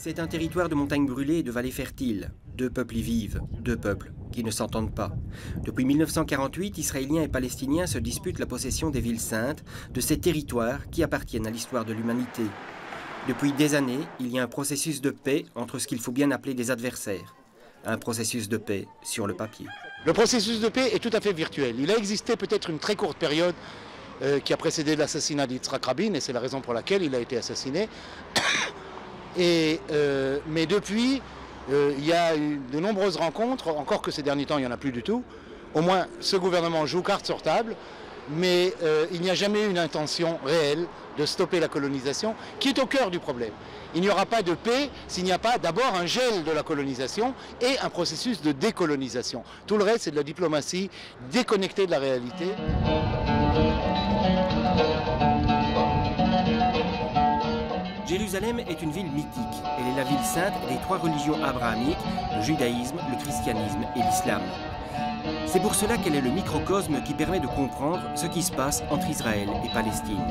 C'est un territoire de montagnes brûlées et de vallées fertiles. Deux peuples y vivent, deux peuples qui ne s'entendent pas. Depuis 1948, Israéliens et Palestiniens se disputent la possession des villes saintes, de ces territoires qui appartiennent à l'histoire de l'humanité. Depuis des années, il y a un processus de paix entre ce qu'il faut bien appeler des adversaires. Un processus de paix sur le papier. Le processus de paix est tout à fait virtuel. Il a existé peut-être une très courte période qui a précédé l'assassinat d'Yitzhak Rabin, et c'est la raison pour laquelle il a été assassiné. Mais depuis, il y a eu de nombreuses rencontres, encore que ces derniers temps, il n'y en a plus du tout. Au moins, ce gouvernement joue carte sur table, mais il n'y a jamais eu une intention réelle de stopper la colonisation, qui est au cœur du problème. Il n'y aura pas de paix s'il n'y a pas d'abord un gel de la colonisation et un processus de décolonisation. Tout le reste, c'est de la diplomatie déconnectée de la réalité. Jérusalem est une ville mythique. Elle est la ville sainte des trois religions abrahamiques, le judaïsme, le christianisme et l'islam. C'est pour cela qu'elle est le microcosme qui permet de comprendre ce qui se passe entre Israël et Palestine.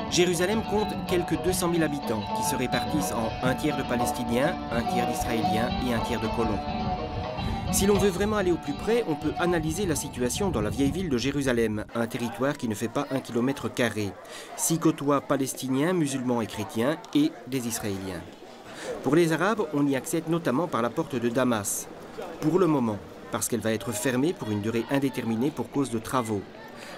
Jérusalem compte quelques 200 000 habitants qui se répartissent en un tiers de Palestiniens, un tiers d'Israéliens et un tiers de colons. Si l'on veut vraiment aller au plus près, on peut analyser la situation dans la vieille ville de Jérusalem, un territoire qui ne fait pas 1 km². S'y côtoient Palestiniens, musulmans et chrétiens et des Israéliens. Pour les Arabes, on y accède notamment par la porte de Damas. Pour le moment, parce qu'elle va être fermée pour une durée indéterminée pour cause de travaux.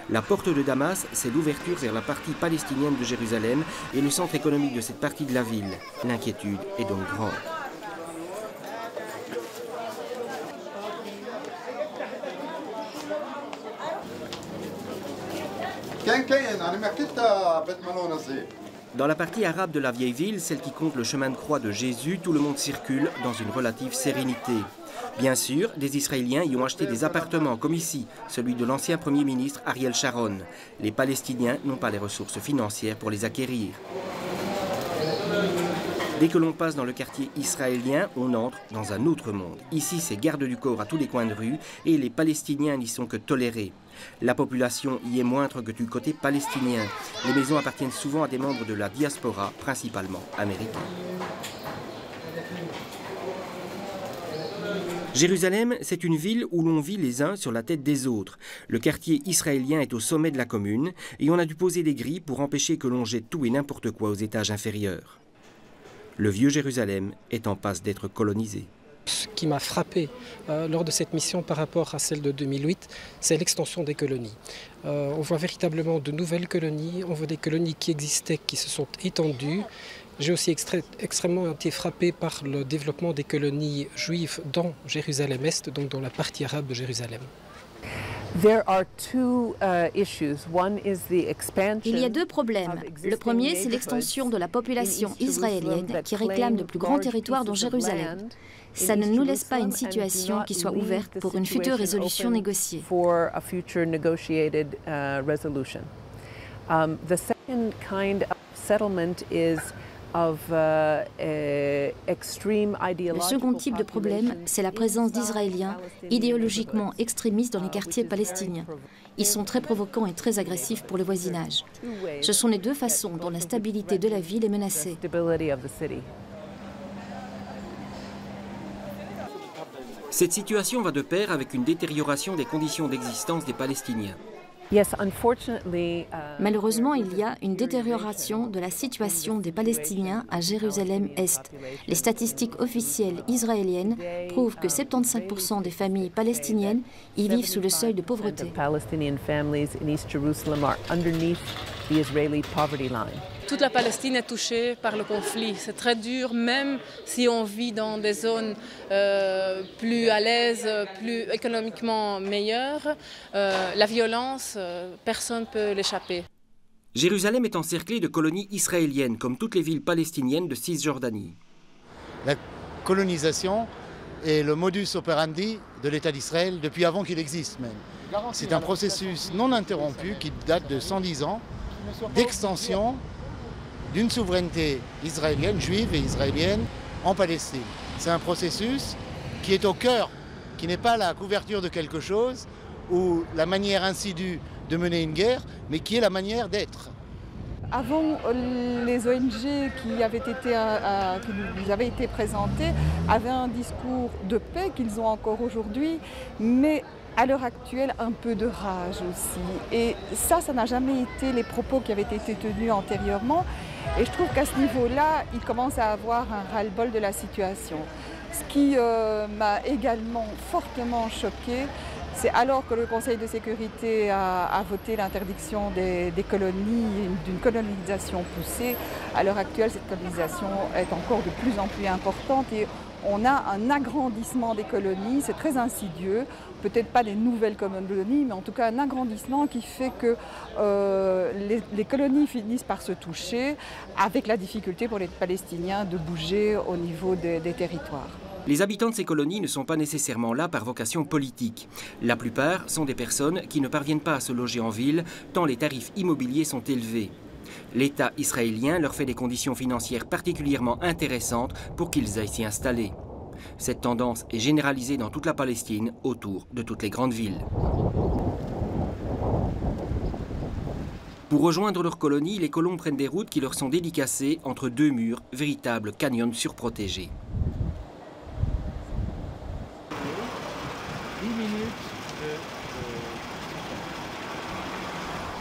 La porte de Damas, c'est l'ouverture vers la partie palestinienne de Jérusalem et le centre économique de cette partie de la ville. L'inquiétude est donc grande. Dans la partie arabe de la vieille ville, celle qui compte le chemin de croix de Jésus, tout le monde circule dans une relative sérénité. Bien sûr, des Israéliens y ont acheté des appartements, comme ici, celui de l'ancien Premier ministre Ariel Sharon. Les Palestiniens n'ont pas les ressources financières pour les acquérir. Dès que l'on passe dans le quartier israélien, on entre dans un autre monde. Ici, c'est garde du corps à tous les coins de rue et les Palestiniens n'y sont que tolérés. La population y est moindre que du côté palestinien. Les maisons appartiennent souvent à des membres de la diaspora, principalement américains. Jérusalem, c'est une ville où l'on vit les uns sur la tête des autres. Le quartier israélien est au sommet de la commune et on a dû poser des grilles pour empêcher que l'on jette tout et n'importe quoi aux étages inférieurs. Le vieux Jérusalem est en passe d'être colonisé. Ce qui m'a frappé lors de cette mission par rapport à celle de 2008, c'est l'extension des colonies. On voit véritablement de nouvelles colonies, on voit des colonies qui existaient, qui se sont étendues. J'ai aussi extrêmement été frappé par le développement des colonies juives dans Jérusalem-Est, donc dans la partie arabe de Jérusalem. Il y a deux problèmes. Le premier, c'est l'extension de la population israélienne qui réclame de plus grands territoires dans Jérusalem. Ça ne nous laisse pas une situation qui soit ouverte pour une future résolution négociée. Le second type de problème, c'est la présence d'Israéliens idéologiquement extrémistes dans les quartiers palestiniens. Ils sont très provocants et très agressifs pour le voisinage. Ce sont les deux façons dont la stabilité de la ville est menacée. Cette situation va de pair avec une détérioration des conditions d'existence des Palestiniens. Malheureusement, il y a une détérioration de la situation des Palestiniens à Jérusalem-Est. Les statistiques officielles israéliennes prouvent que 75% des familles palestiniennes y vivent sous le seuil de pauvreté. Toute la Palestine est touchée par le conflit. C'est très dur, même si on vit dans des zones plus à l'aise, plus économiquement meilleures. La violence, personne ne peut l'échapper. Jérusalem est encerclée de colonies israéliennes, comme toutes les villes palestiniennes de Cisjordanie. La colonisation est le modus operandi de l'État d'Israël depuis avant qu'il existe même. C'est un processus non interrompu qui date de 110 ans d'extension d'une souveraineté israélienne, juive et israélienne, en Palestine. C'est un processus qui est au cœur, qui n'est pas la couverture de quelque chose ou la manière insidue de mener une guerre, mais qui est la manière d'être. Avant, les ONG qui nous avaient été présentées avaient un discours de paix qu'ils ont encore aujourd'hui, mais à l'heure actuelle, un peu de rage aussi. Et ça n'a jamais été les propos qui avaient été tenus antérieurement. Et je trouve qu'à ce niveau-là, ils commencent à avoir un ras-le-bol de la situation. Ce qui m'a également fortement choquée, c'est alors que le Conseil de sécurité a voté l'interdiction des colonies, d'une colonisation poussée. À l'heure actuelle, cette colonisation est encore de plus en plus importante et on a un agrandissement des colonies, c'est très insidieux, peut-être pas des nouvelles colonies, mais en tout cas un agrandissement qui fait que les colonies finissent par se toucher avec la difficulté pour les Palestiniens de bouger au niveau des territoires. Les habitants de ces colonies ne sont pas nécessairement là par vocation politique. La plupart sont des personnes qui ne parviennent pas à se loger en ville tant les tarifs immobiliers sont élevés. L'État israélien leur fait des conditions financières particulièrement intéressantes pour qu'ils aillent s'y installer. Cette tendance est généralisée dans toute la Palestine, autour de toutes les grandes villes. Pour rejoindre leur colonie, les colons prennent des routes qui leur sont dédicacées entre deux murs, véritables canyons surprotégés. 10 minutes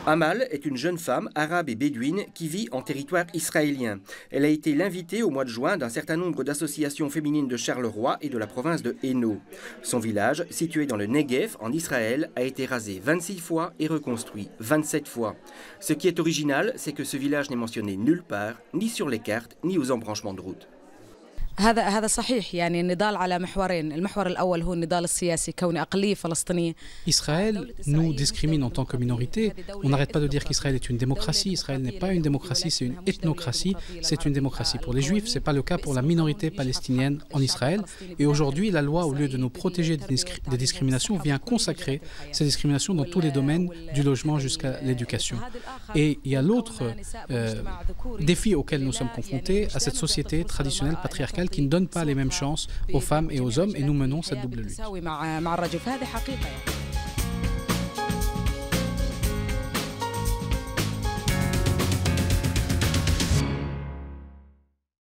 Amal est une jeune femme arabe et bédouine qui vit en territoire israélien. Elle a été l'invitée au mois de juin d'un certain nombre d'associations féminines de Charleroi et de la province de Hainaut. Son village, situé dans le Negev, en Israël, a été rasé 26 fois et reconstruit 27 fois. Ce qui est original, c'est que ce village n'est mentionné nulle part, ni sur les cartes, ni aux embranchements de route. هذا صحيح يعني النضال على محورين المحور الأول هو النضال السياسي كون أقلية فلسطينية. Israël nous discrimine en tant que minorité. On n'arrête pas de dire qu'Israël est une démocratie. Israël n'est pas une démocratie, c'est une ethnocratie. C'est une démocratie pour les Juifs. Ce n'est pas le cas pour la minorité palestinienne en Israël. Et aujourd'hui, la loi, au lieu de nous protéger des discriminations, vient consacrer ces discriminations dans tous les domaines, du logement jusqu'à l'éducation. Et il y a l'autre défi auquel nous sommes confrontés, à cette société traditionnelle patriarcale qui ne donne pas les mêmes chances aux femmes et aux hommes, et nous menons cette double lutte.